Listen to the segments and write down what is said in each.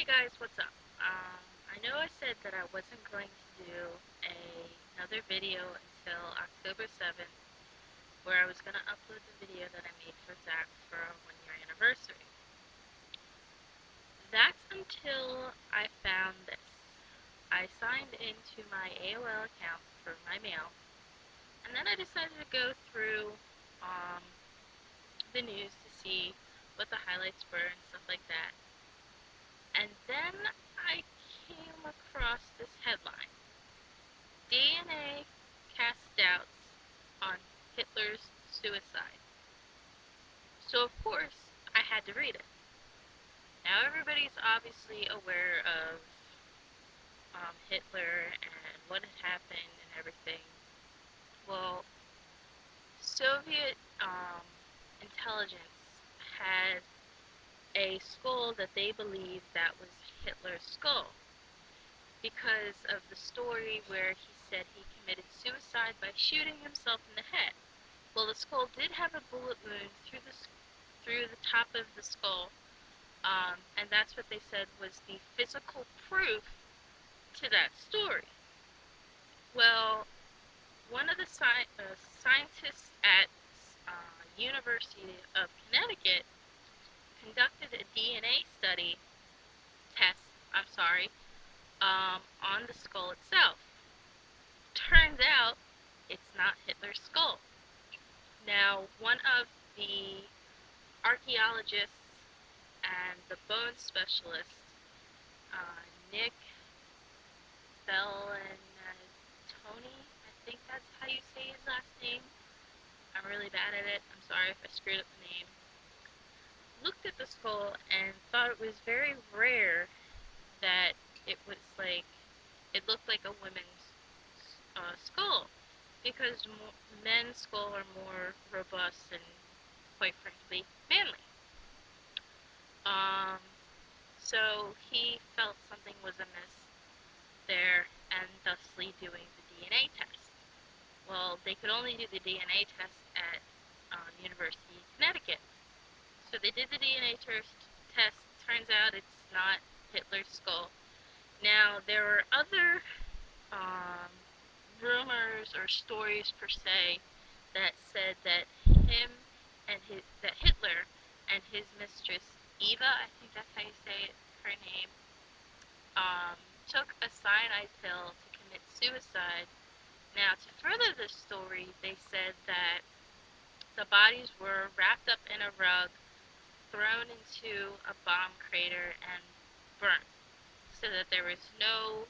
guys, what's up? I know I said that I wasn't going to do another video until October 7th, where I was going to upload the video that I made for Zach for our 1 year anniversary. That's until I found this. I signed into my AOL account for my mail, and then I decided to go through the news to see what the highlights were and stuff like that. And then I came across this headline: DNA casts doubts on Hitler's suicide. So of course, I had to read it. Now everybody's obviously aware of Hitler and what had happened and everything. Well, Soviet intelligence had a skull that they believed that was Hitler's skull, because of the story where he said he committed suicide by shooting himself in the head. Well, the skull did have a bullet wound through the top of the skull, and that's what they said was the physical proof to that story. Well, one of the scientists at University of Connecticut conducted a DNA test, on the skull itself. Turns out it's not Hitler's skull. Now, one of the archaeologists and the bone specialist, Nick Tony, I think that's how you say his last name. I'm really bad at it. I'm sorry if I screwed up the name. Looked at the skull and thought it was very rare that it looked like a woman's skull, because men's skull are more robust and, quite frankly, manly. So he felt something was amiss there, and thusly doing the DNA test. Well, they could only do the DNA test at University of Connecticut. So they did the DNA test. Turns out it's not Hitler's skull. Now, there were other rumors or stories per se that said that Hitler and his mistress Eva, I think that's how you say it, her name, took a cyanide pill to commit suicide. Now, to further this story, they said that the bodies were wrapped up in a rug, thrown into a bomb crater, and burnt, so that there was no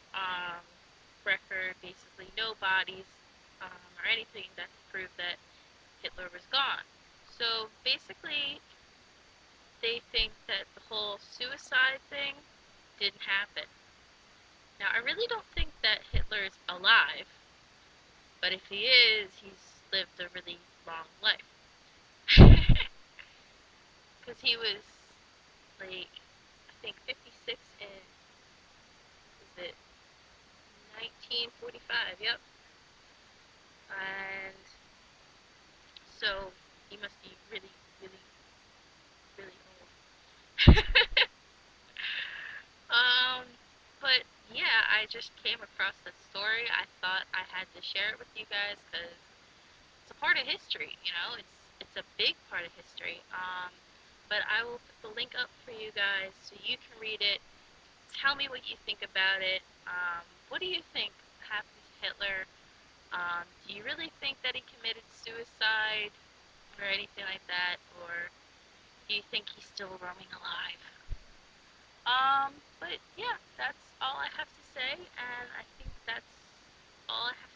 record, basically no bodies or anything that could prove that Hitler was gone. So basically, they think that the whole suicide thing didn't happen. Now, I really don't think that Hitler is alive, but if he is, he's lived a really long life. Because he was, I think 56 in, is it 1945, yep. And so he must be really, really, really old. But yeah, I just came across that story. I thought I had to share it with you guys because it's a part of history, it's a big part of history. But I will put the link up for you guys so you can read it. Tell me what you think about it. What do you think happened to Hitler? Do you really think that he committed suicide or anything like that? Or do you think he's still roaming alive? But yeah, that's all I have to say, and I think that's all I have